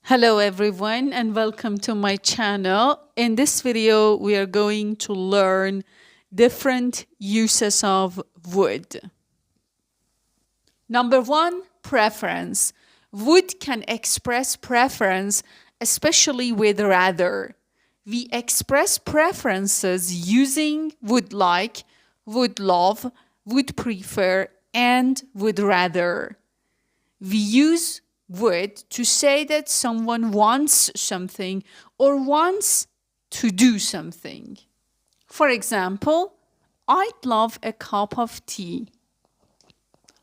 Hello everyone and welcome to my channel. In this video, we are going to learn different uses of would. Number one, preference. Would can express preference, especially with rather. We express preferences using would like, would love, would prefer, and would rather. We use would to say that someone wants something or wants to do something. For example, I'd love a cup of tea.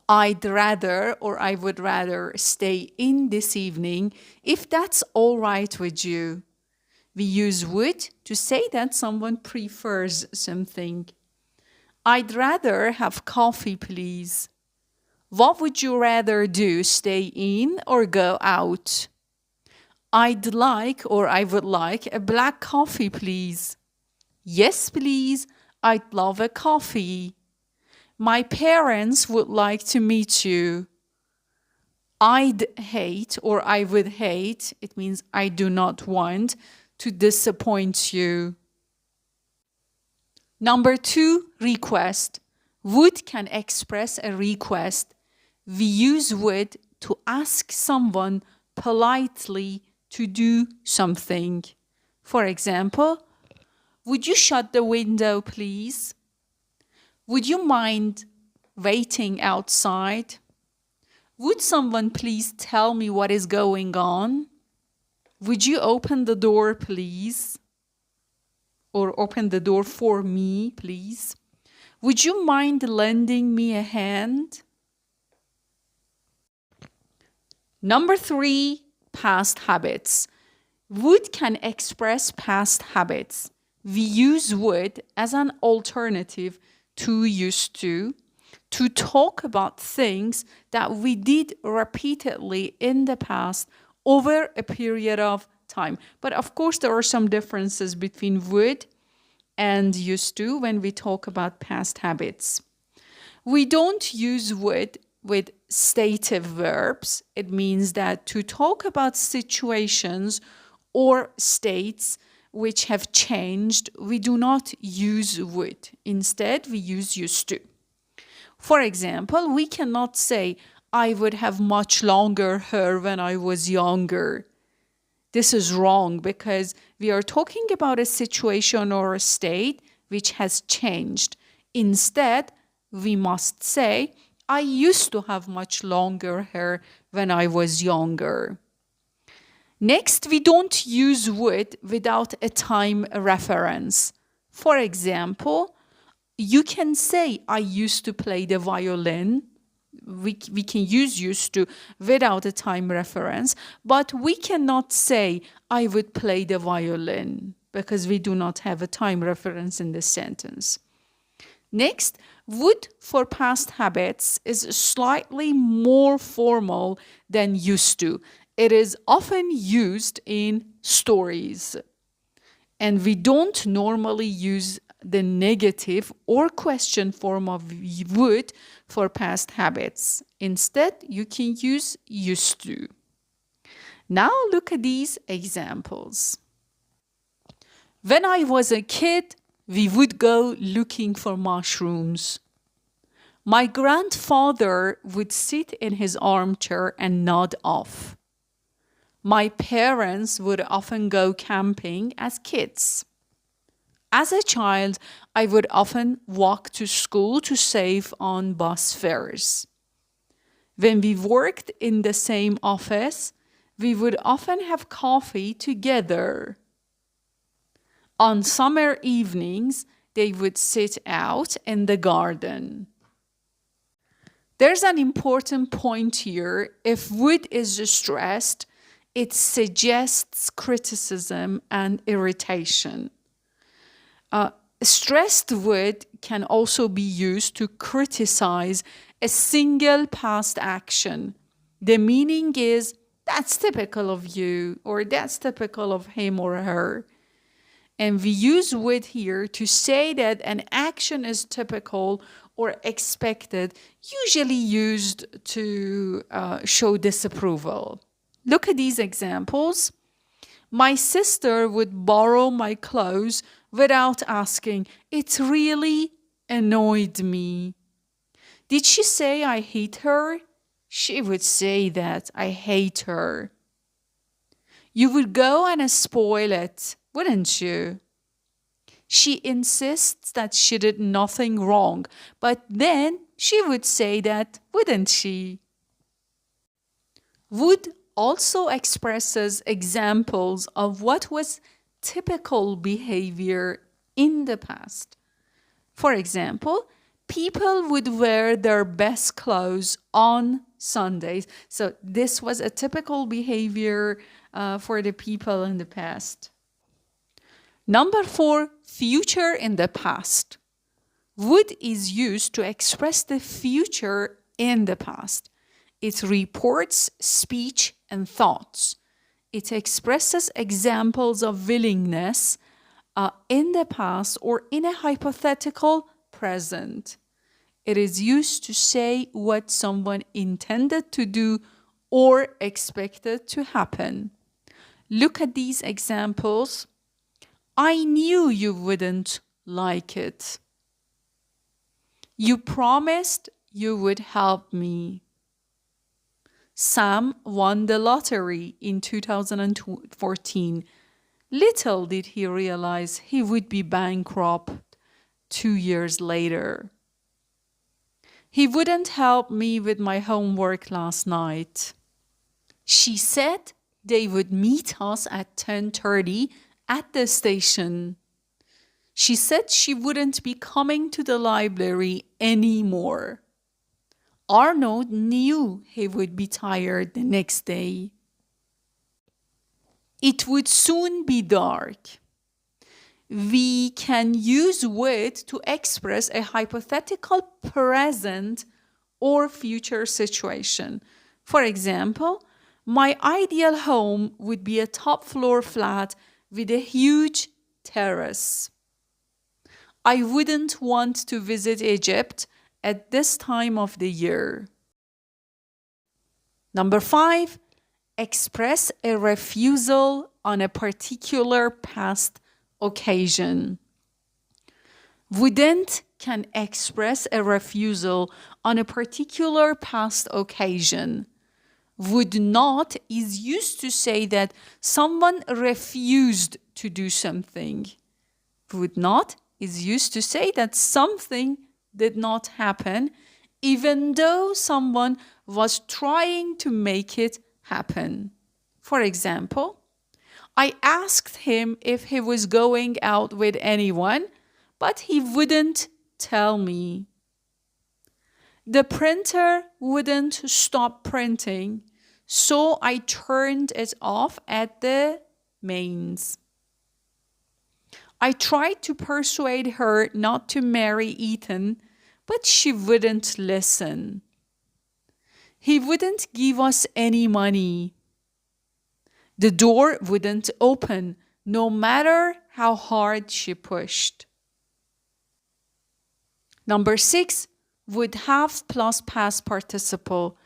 I'd rather or I would rather stay in this evening if that's all right with you. We use would to say that someone prefers something. I'd rather have coffee, please. What would you rather do, stay in or go out? I'd like or I would like a black coffee, please. Yes, please. I'd love a coffee. My parents would like to meet you. I'd hate or I would hate, it means I do not want to disappoint you. Number two, request. Would can express a request. We use would to ask someone politely to do something. For example, would you shut the window, please? Would you mind waiting outside? Would someone please tell me what is going on? Would you open the door, please? Or open the door for me, please? Would you mind lending me a hand? Number three, past habits. Would can express past habits. We use would as an alternative to used to talk about things that we did repeatedly in the past over a period of time. But of course, there are some differences between would and used to when we talk about past habits. We don't use would with stative verbs. It means that to talk about situations or states which have changed, we do not use would. Instead, we use used to. For example, we cannot say, I would have much longer hair when I was younger. This is wrong because we are talking about a situation or a state which has changed. Instead, we must say, I used to have much longer hair when I was younger. Next, we don't use would without a time reference. For example, you can say, I used to play the violin. We can use used to without a time reference, but we cannot say, I would play the violin, because we do not have a time reference in this sentence. Next, would for past habits is slightly more formal than used to. It is often used in stories. And we don't normally use the negative or question form of would for past habits. Instead, you can use used to. Now look at these examples. When I was a kid, we would go looking for mushrooms. My grandfather would sit in his armchair and nod off. My parents would often go camping as kids. As a child, I would often walk to school to save on bus fares. When we worked in the same office, we would often have coffee together. On summer evenings, they would sit out in the garden. There's an important point here. If would is stressed, it suggests criticism and irritation. Stressed would can also be used to criticize a single past action. The meaning is, that's typical of you, or that's typical of him or her. And we use would here to say that an action is typical or expected, usually used to show disapproval. Look at these examples. My sister would borrow my clothes without asking. It really annoyed me. Did she say I hate her? She would say that I hate her. You would go and spoil it, wouldn't you? She insists that she did nothing wrong, but then she would say that, wouldn't she? Would also expresses examples of what was typical behavior in the past. For example, people would wear their best clothes on Sundays. So this was a typical behavior for the people in the past. Number 4, future in the past. Would is used to express the future in the past. It reports speech and thoughts. It expresses examples of willingness in the past or in a hypothetical present. It is used to say what someone intended to do or expected to happen. Look at these examples. I knew you wouldn't like it. You promised you would help me. Sam won the lottery in 2014. Little did he realize he would be bankrupt 2 years later. He wouldn't help me with my homework last night. She said they would meet us at 10:30 at the station. She said she wouldn't be coming to the library anymore. Arnold knew he would be tired the next day. It would soon be dark. We can use would to express a hypothetical present or future situation. For example, my ideal home would be a top floor flat with a huge terrace. I wouldn't want to visit Egypt at this time of the year. Number 5, express a refusal on a particular past occasion. Wouldn't can express a refusal on a particular past occasion. Would not is used to say that someone refused to do something. Would not is used to say that something did not happen, even though someone was trying to make it happen. For example, I asked him if he was going out with anyone, but he wouldn't tell me. The printer wouldn't stop printing, so I turned it off at the mains. I tried to persuade her not to marry Ethan, but she wouldn't listen. He wouldn't give us any money. The door wouldn't open, no matter how hard she pushed. Number 6, would have plus past participle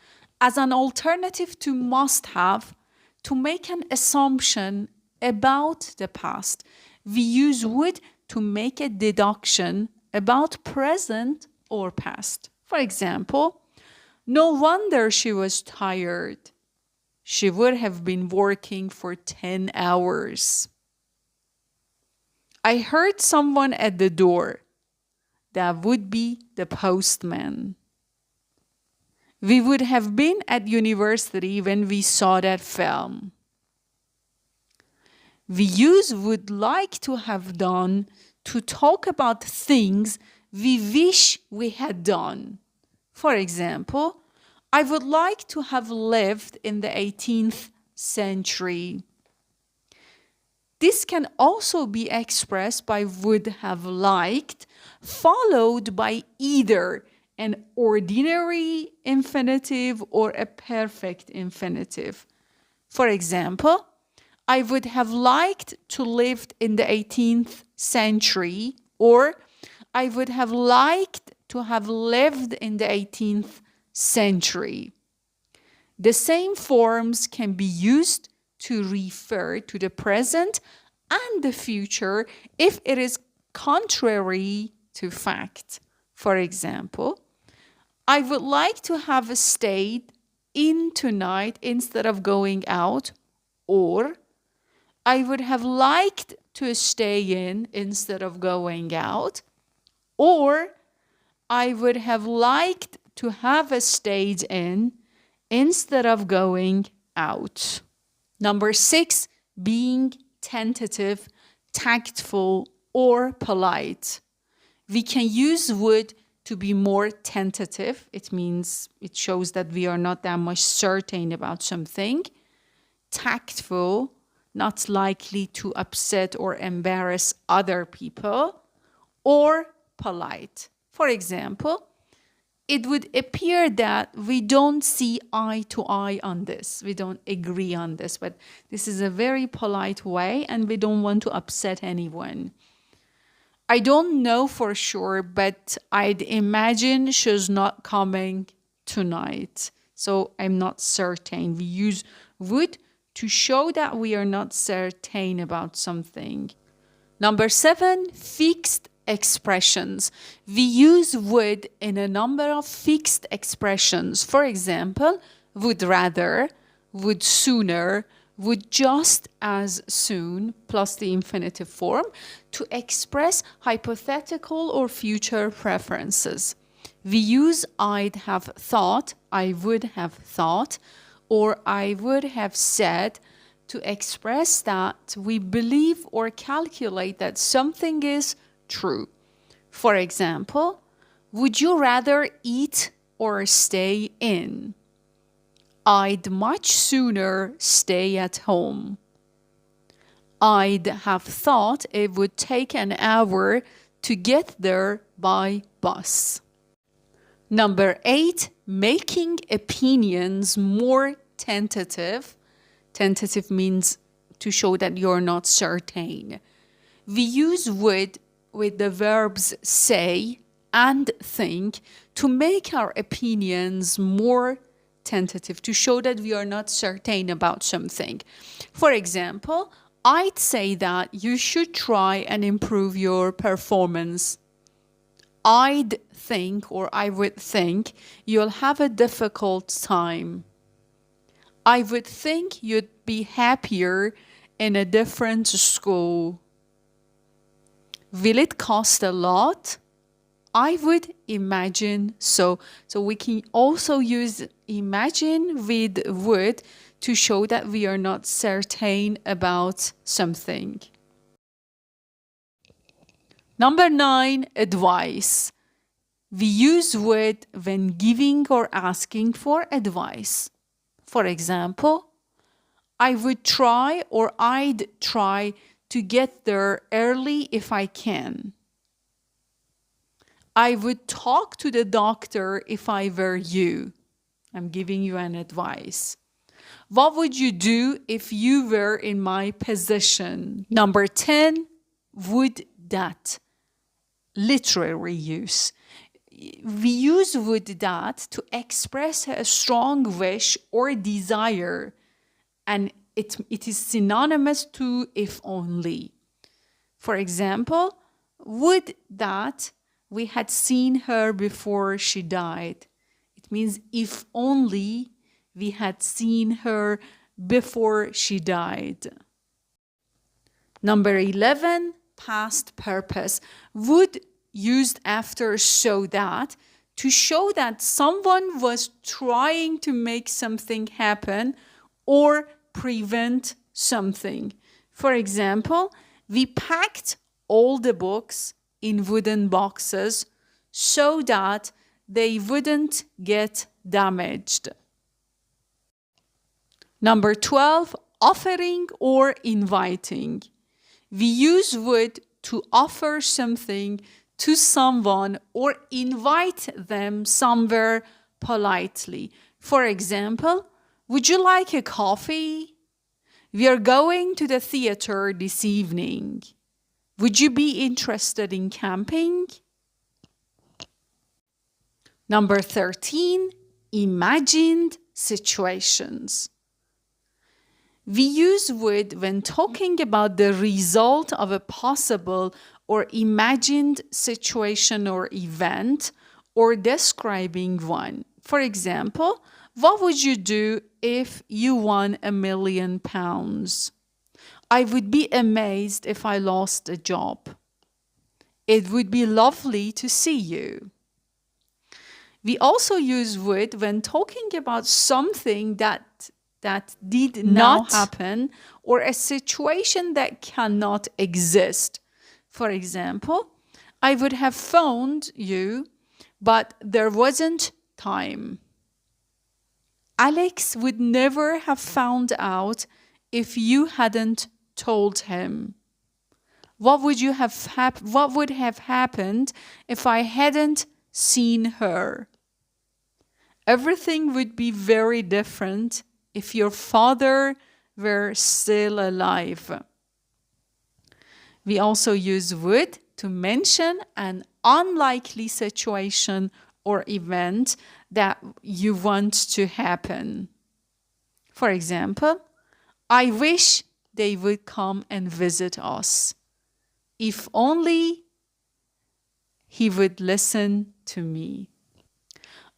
as an alternative to must have to make an assumption about the past. We use would to make a deduction about present or past. For example, no wonder she was tired. She would have been working for 10 hours. I heard someone at the door. That would be the postman. We would have been at university when we saw that film. We use would like to have done to talk about things we wish we had done. For example, I would like to have lived in the 18th century. This can also be expressed by would have liked, followed by either an ordinary infinitive or a perfect infinitive. For example, I would have liked to live in the 18th century, or I would have liked to have lived in the 18th century. The same forms can be used to refer to the present and the future if it is contrary to fact. For example, I would like to have stayed in tonight instead of going out, or I would have liked to stay in instead of going out, or I would have liked to have stayed in instead of going out. Number 6, being tentative, tactful, or polite. We can use would to be more tentative. It means it shows that we are not that much certain about something. Tactful, not likely to upset or embarrass other people. Or polite. For example, it would appear that we don't see eye to eye on this. We don't agree on this, but this is a very polite way and we don't want to upset anyone. I don't know for sure, but I'd imagine she's not coming tonight. So I'm not certain. We use would to show that we are not certain about something. Number 7, fixed expressions. We use would in a number of fixed expressions. For example, would rather, would sooner, would just as soon, plus the infinitive form, to express hypothetical or future preferences. We use I'd have thought, I would have thought, or I would have said to express that we believe or calculate that something is true. For example, would you rather eat or stay in? I'd much sooner stay at home. I'd have thought it would take an hour to get there by bus. Number 8, making opinions more tentative. Tentative means to show that you're not certain. We use would with the verbs say and think to make our opinions more tentative, to show that we are not certain about something. For example, I'd say that you should try and improve your performance. I'd think, or I would think, you'll have a difficult time. I would think you'd be happier in a different school. Will it cost a lot? I would imagine so. So we can also use imagine with would to show that we are not certain about something. Number 9, advice. We use would when giving or asking for advice. For example, I would try or I'd try to get there early if I can. I would talk to the doctor if I were you. I'm giving you an advice. What would you do if you were in my position? Number 10, would that. Literary use. We use would that to express a strong wish or desire, and it is synonymous to if only. For example, would that we had seen her before she died. It means if only we had seen her before she died. Number 11, past purpose. Would used after so that to show that someone was trying to make something happen or prevent something. For example, we packed all the books in wooden boxes so that they wouldn't get damaged. Number 12, offering or inviting. We use would to offer something to someone or invite them somewhere politely. For example, would you like a coffee? We are going to the theater this evening. Would you be interested in camping? Number 13, imagined situations. We use would when talking about the result of a possible or imagined situation or event, or describing one. For example, what would you do if you won £1,000,000? I would be amazed if I lost a job. It would be lovely to see you. We also use would when talking about something that did not happen or a situation that cannot exist. For example, I would have phoned you, but there wasn't time. Alex would never have found out if you hadn't told him. What would have happened if I hadn't seen her? Everything would be very different if your father were still alive. We also use would to mention an unlikely situation or event that you want to happen. For example, I wish they would come and visit us. If only he would listen to me.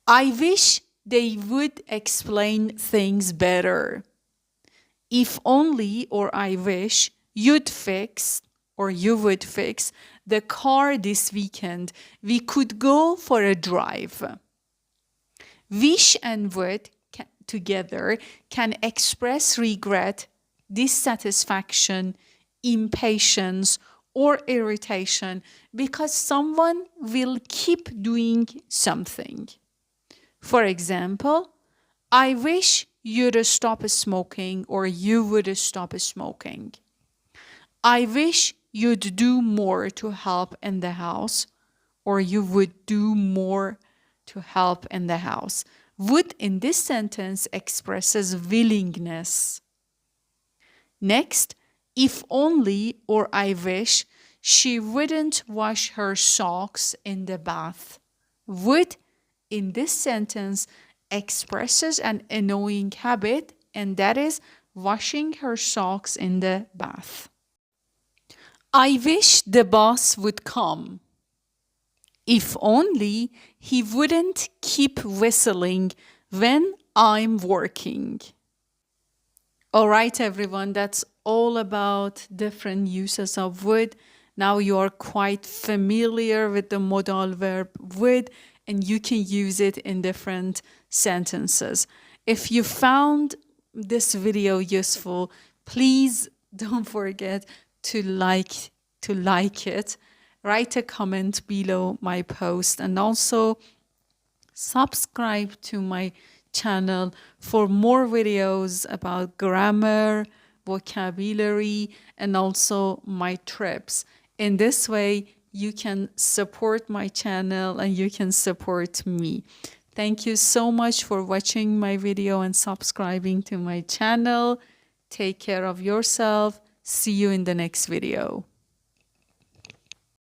I wish they would explain things better. If only, or I wish, you'd fix, or you would fix, the car this weekend. We could go for a drive. Wish and would together can express regret, dissatisfaction, impatience, or irritation because someone will keep doing something. For example, I wish you'd stop smoking, or you would stop smoking. I wish you'd do more to help in the house, or you would do more to help in the house. Would in this sentence expresses willingness. Next, if only, or I wish she wouldn't wash her socks in the bath. Would in this sentence expresses an annoying habit, and that is washing her socks in the bath. I wish the boss would come. If only he wouldn't keep whistling when I'm working. All right, everyone, that's all about different uses of would. Now you are quite familiar with the modal verb would, and you can use it in different sentences. If you found this video useful, please don't forget to like it. Write a comment below my post, and also subscribe to my channel for more videos about grammar, vocabulary, and also my trips. In this way, you can support my channel and you can support me. Thank you so much for watching my video and subscribing to my channel. Take care of yourself. See you in the next video.